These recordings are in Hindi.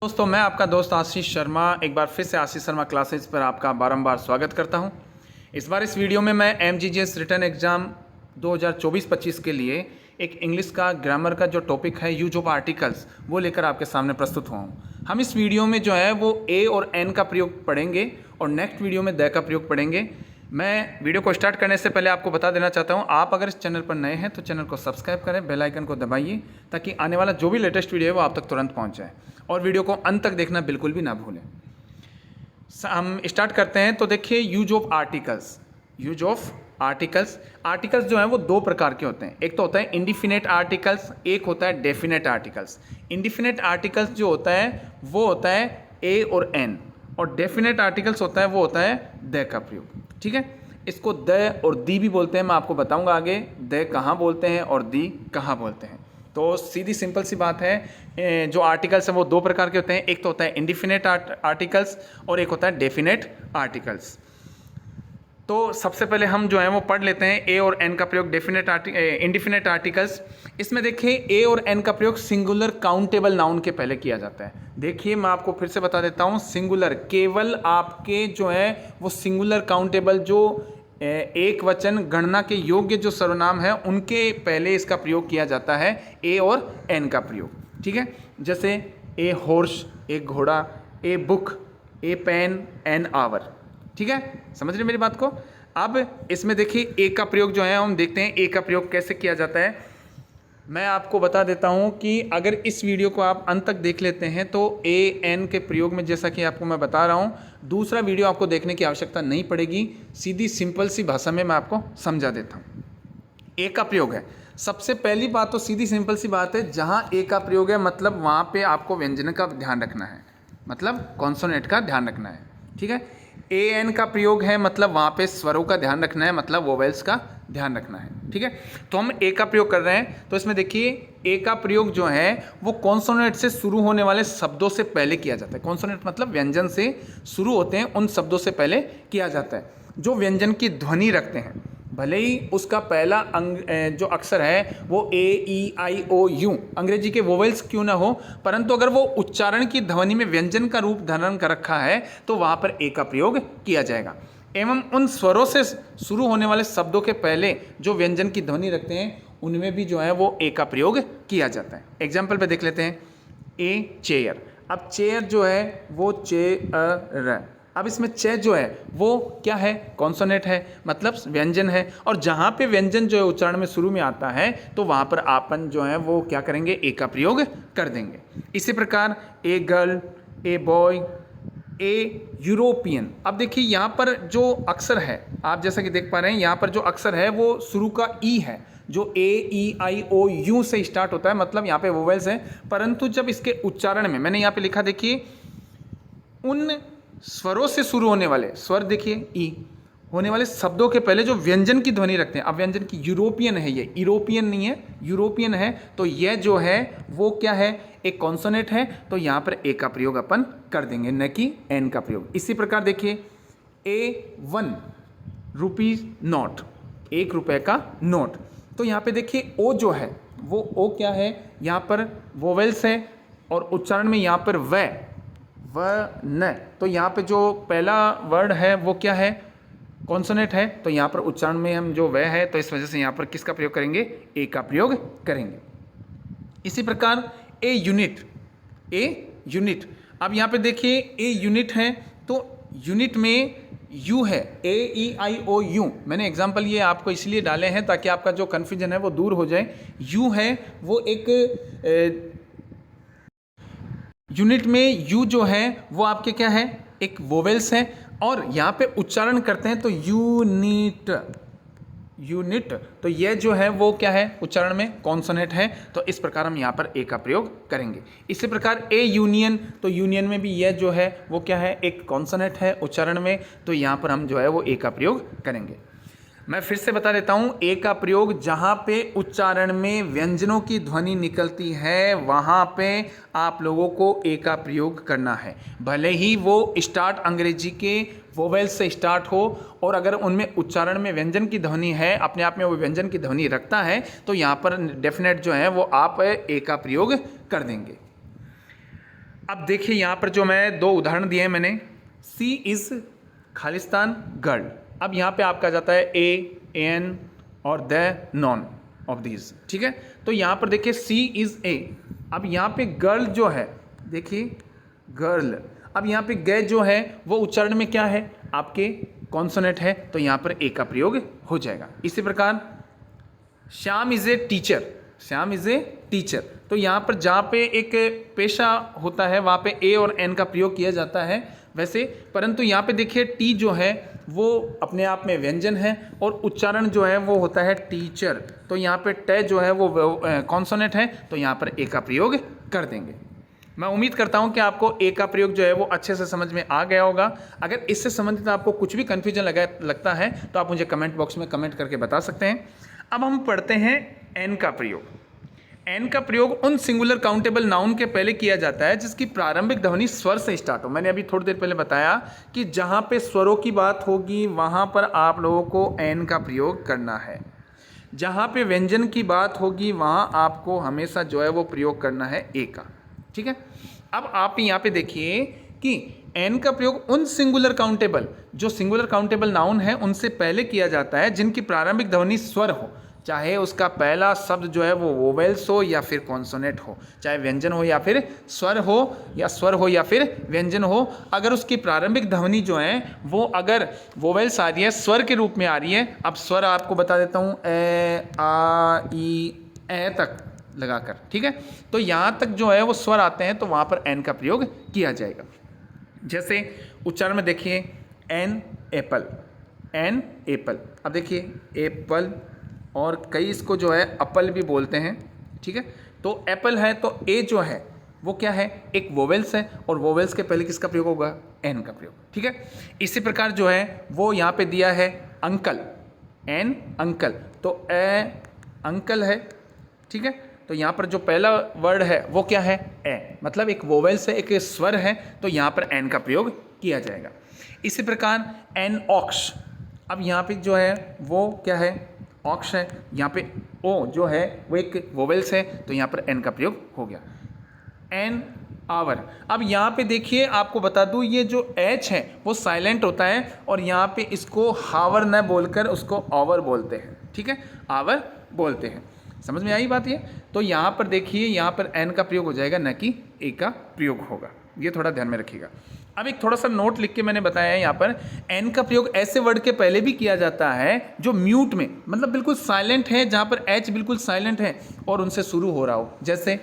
दोस्तों, मैं आपका दोस्त आशीष शर्मा एक बार फिर से आशीष शर्मा क्लासेज पर आपका बारंबार स्वागत करता हूं। इस बार इस वीडियो में मैं MGGS रिटन एग्ज़ाम 2024-25 के लिए एक इंग्लिश का ग्रामर का जो टॉपिक है यूज ऑफ आर्टिकल्स वो लेकर आपके सामने प्रस्तुत हुआ हूं। हम इस वीडियो में जो है वो ए और एन का प्रयोग पढ़ेंगे और नेक्स्ट वीडियो में द का प्रयोग पढ़ेंगे। मैं वीडियो को स्टार्ट करने से पहले आपको बता देना चाहता हूं, आप अगर इस चैनल पर नए हैं तो चैनल को सब्सक्राइब करें, बेल आइकन को दबाइए ताकि आने वाला जो भी लेटेस्ट वीडियो है वो आप तक तुरंत पहुंच जाए और वीडियो को अंत तक देखना बिल्कुल भी ना भूलें। हम स्टार्ट करते हैं। तो देखिए, use of articles. Use of articles जो हैं वो दो प्रकार के होते हैं। एक तो होता है इंडिफिनिट आर्टिकल्स, एक होता है डेफिनेट आर्टिकल्स। इंडिफिनिट आर्टिकल्स जो होता है वो होता है ए और एन, और डेफिनेट आर्टिकल्स होता है वो होता है द का प्रयोग। ठीक है, इसको द और दी भी बोलते हैं। मैं आपको बताऊंगा आगे द कहाँ बोलते हैं और दी कहाँ बोलते हैं। तो सीधी सिंपल सी बात है, जो आर्टिकल्स हैं वो दो प्रकार के होते हैं। एक तो होता है इंडिफिनिट आर्टिकल्स और एक होता है डेफिनेट आर्टिकल्स। तो सबसे पहले हम जो है वो पढ़ लेते हैं ए और एन का प्रयोग इंडिफिनिट आर्टिकल्स। इसमें देखिए, ए और एन का प्रयोग सिंगुलर काउंटेबल नाउन के पहले किया जाता है। देखिए, मैं आपको फिर से बता देता हूँ, सिंगुलर केवल आपके जो है वो सिंगुलर काउंटेबल जो एक वचन गणना के योग्य जो सर्वनाम है उनके पहले इसका प्रयोग किया जाता है, ए और एन का प्रयोग। ठीक है, जैसे ए हॉर्स एक घोड़ा, a book, a pen, an hour. ठीक है, समझ रहे मेरी बात को। अब इसमें देखिए ए का प्रयोग जो है हम देखते हैं ए का प्रयोग कैसे किया जाता है। मैं आपको बता देता हूं कि अगर इस वीडियो को आप अंत तक देख लेते हैं तो ए एन के प्रयोग में, जैसा कि आपको मैं बता रहा हूं, दूसरा वीडियो आपको देखने की आवश्यकता नहीं पड़ेगी। सीधी सिंपल सी भाषा में मैं आपको समझा देता हूं। ए का प्रयोग है, सबसे पहली बात तो सीधी सिंपल सी बात है, जहां ए का प्रयोग है मतलब वहां पे आपको व्यंजन का ध्यान रखना है, मतलब कॉन्सोनेंट का ध्यान रखना है। ठीक है, ए एन का प्रयोग है मतलब वहां पे स्वरों का ध्यान रखना है, मतलब वोवेल्स का ध्यान रखना है। ठीक है, तो हम ए का प्रयोग कर रहे हैं। तो इसमें देखिए, ए का प्रयोग जो है वो कॉन्सोनेंट से शुरू होने वाले शब्दों से पहले किया जाता है। कॉन्सोनेंट मतलब व्यंजन से शुरू होते हैं उन शब्दों से पहले किया जाता है जो व्यंजन की ध्वनि रखते हैं। भले ही उसका पहला जो अक्षर है वो ए ई आई ओ यू अंग्रेजी के वोवेल्स क्यों ना हो, परंतु अगर वो उच्चारण की ध्वनि में व्यंजन का रूप धारण कर रखा है तो वहाँ पर ए का प्रयोग किया जाएगा। एवं उन स्वरों से शुरू होने वाले शब्दों के पहले जो व्यंजन की ध्वनि रखते हैं उनमें भी जो है वो ए का प्रयोग किया जाता है। एग्जाम्पल पे देख लेते हैं, ए चेयर। अब चेयर जो है वो चेयर, अब इसमें चे जो है वो क्या है, कॉन्सोनेंट है, मतलब व्यंजन है। और जहाँ पे व्यंजन जो है उच्चारण में शुरू में आता है तो वहाँ पर आपन जो है वो क्या करेंगे, ए का प्रयोग कर देंगे। इसी प्रकार a girl, a boy, A European. अब देखिए, यहाँ पर जो अक्षर है आप जैसा कि देख पा रहे हैं, यहाँ पर जो अक्षर है वो शुरू का ई है, जो ए ई आई ओ यू से स्टार्ट होता है, मतलब यहाँ पे वोवेल्स है। परंतु जब इसके उच्चारण में मैंने यहाँ पे लिखा, देखिए उन स्वरों से शुरू होने वाले स्वर, देखिए ई होने वाले शब्दों के पहले जो व्यंजन की ध्वनि रखते हैं। अब व्यंजन की यूरोपियन है, ये यूरोपियन नहीं है, यूरोपियन है, तो यह जो है वो क्या है, एक कॉन्सोनेंट है। तो यहाँ पर ए का प्रयोग अपन कर देंगे, न कि एन का प्रयोग। इसी प्रकार देखिए, ए 1 रुपीज नोट, 1 रुपये का नोट। तो यहाँ पे देखिए ओ जो है वो ओ क्या है, यहाँ पर वोवेल्स है और उच्चारण में यहाँ पर व न। तो यहाँ पे जो पहला वर्ड है वो क्या है, कॉन्सोनेंट है। तो यहाँ पर उच्चारण में हम जो वह है, तो इस वजह से यहाँ पर किसका प्रयोग करेंगे, ए का प्रयोग करेंगे। इसी प्रकार ए यूनिट, ए यूनिट। अब यहाँ पे देखिए ए यूनिट है, तो यूनिट में यू है, ए ई आई ओ यू। मैंने एग्जाम्पल ये आपको इसलिए डाले हैं ताकि आपका जो कन्फ्यूजन है वो दूर हो जाए। यू है वो एक यूनिट में यू जो है वो आपके क्या है, एक वोवेल्स है, और यहाँ पे उच्चारण करते हैं तो यूनिट, यूनिट। तो यह जो है वो क्या है, उच्चारण में कॉन्सोनेंट है। तो इस प्रकार हम यहाँ पर ए का प्रयोग करेंगे। इसी प्रकार ए यूनियन, तो यूनियन में भी यह जो है वो क्या है, एक कॉन्सोनेंट है उच्चारण में। तो यहाँ पर हम जो है वो ए का प्रयोग करेंगे। मैं फिर से बता देता हूं, ए का प्रयोग जहां पे उच्चारण में व्यंजनों की ध्वनि निकलती है वहां पे आप लोगों को ए का प्रयोग करना है, भले ही वो स्टार्ट अंग्रेजी के वोवेल्स से स्टार्ट हो, और अगर उनमें उच्चारण में व्यंजन की ध्वनि है, अपने आप में वो व्यंजन की ध्वनि रखता है, तो यहाँ पर डेफिनेट जो है वो आप ए का प्रयोग कर देंगे। अब देखिए यहाँ पर जो मैं दो उदाहरण दिए हैं मैंने, सी इज़ खालिस्तान गर्ल। अब यहाँ पे आपका जाता है ए, एन और द, नॉन ऑफ दीज, ठीक है। तो यहाँ पर देखिए सी इज़ ए। अब यहाँ पे गर्ल जो है, देखिए गर्ल, अब यहाँ पे गे जो है वो उच्चारण में क्या है, आपके कॉन्सोनेंट है, तो यहाँ पर ए का प्रयोग हो जाएगा। इसी प्रकार Shyam is a teacher, Shyam is a teacher, तो यहाँ पर जहाँ पे एक पेशा होता है वहाँ पे ए और एन का प्रयोग किया जाता है वैसे, परंतु यहाँ पे देखिए टी जो है वो अपने आप में व्यंजन है और उच्चारण जो है वो होता है टीचर, तो यहाँ पे ट जो है वो कॉन्सोनेंट है, तो यहाँ पर ए का प्रयोग कर देंगे। मैं उम्मीद करता हूँ कि आपको ए का प्रयोग जो है वो अच्छे से समझ में आ गया होगा। अगर इससे संबंधित आपको कुछ भी कन्फ्यूजन लगता है तो आप मुझे कमेंट बॉक्स में कमेंट करके बता सकते हैं। अब हम पढ़ते हैं एन का प्रयोग। एन का प्रयोग उन सिंगुलर काउंटेबल नाउन के पहले किया जाता है जिसकी प्रारंभिक ध्वनि स्वर से स्टार्ट हो। मैंने अभी थोड़ी देर पहले बताया कि जहाँ पे स्वरों की बात होगी वहाँ पर आप लोगों को एन का प्रयोग करना है, जहाँ पे व्यंजन की बात होगी वहाँ आपको हमेशा जो है वो प्रयोग करना है ए का, ठीक है। अब आप यहाँ पे देखिए कि एन का प्रयोग उन सिंगुलर काउंटेबल, जो सिंगुलर काउंटेबल नाउन है उनसे पहले किया जाता है जिनकी प्रारंभिक ध्वनि स्वर हो, चाहे उसका पहला शब्द जो है वो वोवेल्स हो या फिर कॉन्सोनेंट हो, चाहे व्यंजन हो या फिर स्वर हो, या स्वर हो या फिर व्यंजन हो। अगर उसकी प्रारंभिक ध्वनि जो है वो अगर वोवेल्स आ रही है, स्वर के रूप में आ रही है, अब स्वर आपको बता देता हूँ, ए, आ, ई, ए तक लगाकर, ठीक है, तो यहाँ तक जो है वो स्वर आते हैं तो वहाँ पर एन का प्रयोग किया जाएगा। जैसे उच्चारण में देखिए एन एप्पल, एन एप्पल। अब देखिए एप्पल और कई इसको जो है अपल भी बोलते हैं, ठीक है। तो एप्पल है तो ए जो है वो क्या है, एक वोवेल्स है और वोवेल्स के पहले किसका प्रयोग होगा, एन का प्रयोग, ठीक है। इसी प्रकार जो है वो यहाँ पे दिया है अंकल, एन अंकल, तो ए अंकल है, ठीक है। तो यहाँ पर जो पहला वर्ड है वो क्या है, ए, मतलब एक वोवेल्स है, एक स्वर है, तो यहाँ पर एन का प्रयोग किया जाएगा। इसी प्रकार एन ऑक्स, अब यहाँ पे जो है वो क्या है, ऑक्स है, यहाँ पे ओ जो है वो एक वोवेल्स है, तो यहाँ पर एन का प्रयोग हो गया। एन आवर, अब यहाँ पे देखिए आपको बता दूँ ये जो एच है वो साइलेंट होता है और यहाँ पे इसको हावर न बोलकर उसको आवर बोलते हैं, ठीक है, आवर बोलते हैं। समझ में आई बात ये? तो यहाँ पर देखिए यहाँ पर एन का प्रयोग हो जाएगा, न कि ए का प्रयोग होगा, ये थोड़ा ध्यान में रखिएगा। अब एक थोड़ा सा नोट लिख के मैंने बताया है, यहाँ पर एन का प्रयोग ऐसे वर्ड के पहले भी किया जाता है जो म्यूट में, मतलब बिल्कुल साइलेंट है, जहाँ पर एच बिल्कुल साइलेंट है और उनसे शुरू हो रहा हो। जैसे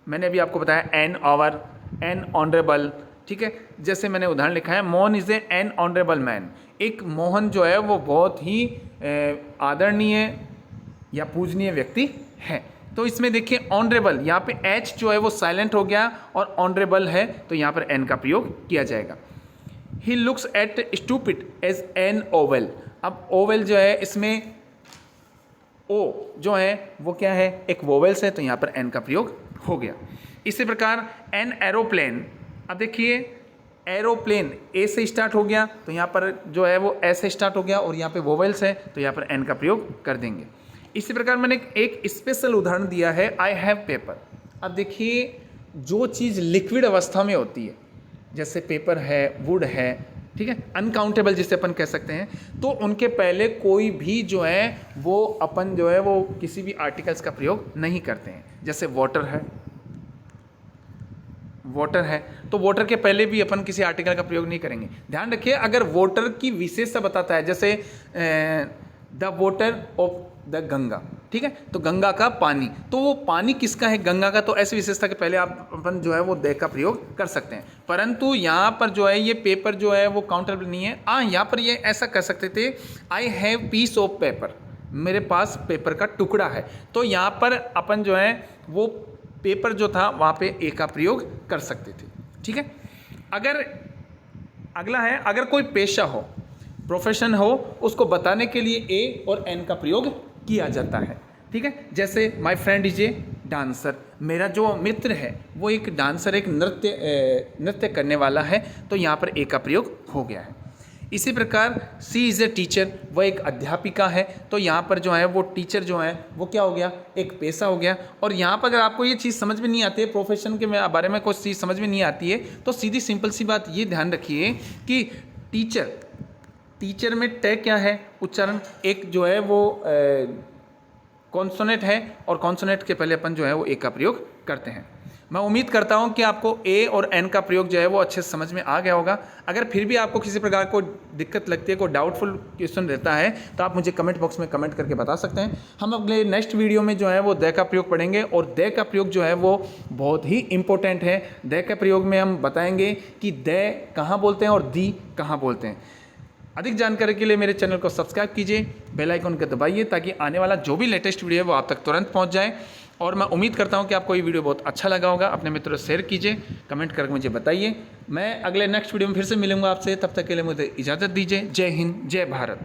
मैंने अभी आपको बताया एन आवर, एन ऑनरेबल, ठीक है। जैसे मैंने उदाहरण लिखा है Mohan is an honourable man, एक मोहन जो है वो बहुत ही आदरणीय या पूजनीय व्यक्ति है। तो इसमें देखिए ऑनरेबल, यहाँ पे एच जो है वो साइलेंट हो गया और ऑनरेबल है, तो यहाँ पर एन का प्रयोग किया जाएगा। He looks at stupid as an oval, अब ओवेल जो है इसमें ओ जो है वो क्या है, एक वोवेल्स है, तो यहाँ पर एन का प्रयोग हो गया। इसी प्रकार एन एरोप्लेन, अब देखिए एरोप्लेन ए से स्टार्ट हो गया, तो यहाँ पर जो है वो ए से स्टार्ट हो गया और यहाँ पे वोवेल्स है, तो यहाँ पर एन का प्रयोग कर देंगे। इसी प्रकार मैंने एक स्पेशल उदाहरण दिया है, आई हैव पेपर। अब देखिए जो चीज़ लिक्विड अवस्था में होती है, जैसे पेपर है, वुड है, ठीक है, अनकाउंटेबल जिसे अपन कह सकते हैं, तो उनके पहले कोई भी जो है वो अपन जो है वो किसी भी आर्टिकल्स का प्रयोग नहीं करते हैं। जैसे वाटर है, वाटर है, तो वाटर के पहले भी अपन किसी आर्टिकल का प्रयोग नहीं करेंगे। ध्यान रखिए अगर वाटर की विशेषता बताता है, जैसे the water of the Ganga, ठीक है, तो गंगा का पानी, तो वो पानी किसका है, गंगा का, तो ऐसी विशेषता के पहले आप अपन जो है वो द का प्रयोग कर सकते हैं। परंतु यहाँ पर जो है ये पेपर जो है वो काउंटेबल नहीं है। यहाँ पर ये ऐसा कर सकते थे, I have piece of paper, मेरे पास पेपर का टुकड़ा है, तो यहाँ पर अपन जो है वो पेपर जो था वहाँ पे ए का प्रयोग कर सकते थे, ठीक है। अगर अगला है, अगर कोई पेशा हो, प्रोफेशन हो, उसको बताने के लिए ए और एन का प्रयोग किया जाता है, ठीक है। जैसे my friend is a dancer, मेरा जो मित्र है वो एक डांसर, एक नृत्य करने वाला है, तो यहाँ पर ए का प्रयोग हो गया है। इसी प्रकार सी इज़ ए टीचर, वह एक अध्यापिका है। तो यहाँ पर जो है वो टीचर जो है वो क्या हो गया, एक पेशा हो गया। और यहाँ पर अगर आपको ये चीज़ समझ में नहीं आती है, प्रोफेशन के बारे में कुछ चीज़ समझ में नहीं आती है, तो सीधी सिंपल सी बात ये ध्यान रखिए कि टीचर में टे क्या है, उच्चारण, एक जो है वो कॉन्सोनेंट है और कॉन्सोनेंट के पहले अपन जो है वो ए का प्रयोग करते हैं। मैं उम्मीद करता हूं कि आपको ए और एन का प्रयोग जो है वो अच्छे से समझ में आ गया होगा। अगर फिर भी आपको किसी प्रकार को दिक्कत लगती है, कोई डाउटफुल क्वेश्चन रहता है, तो आप मुझे कमेंट बॉक्स में कमेंट करके बता सकते हैं। हम अगले नेक्स्ट वीडियो में जो है वो दे का प्रयोग पढ़ेंगे और दे का प्रयोग जो है वो बहुत ही इंपॉर्टेंट है। दे के प्रयोग में हम बताएंगे कि दे कहाँ बोलते हैं और दी कहाँ बोलते हैं। अधिक जानकारी के लिए मेरे चैनल को सब्सक्राइब कीजिए, बेल आइकन को दबाइए ताकि आने वाला जो भी लेटेस्ट वीडियो है वो आप तक तुरंत पहुंच जाए। और मैं उम्मीद करता हूं कि आपको ये वीडियो बहुत अच्छा लगा होगा। अपने मित्रों से शेयर कीजिए, कमेंट करके मुझे बताइए। मैं अगले नेक्स्ट वीडियो में फिर से मिलूंगा आपसे, तब तक के लिए मुझे इजाज़त दीजिए। जय हिंद, जय भारत।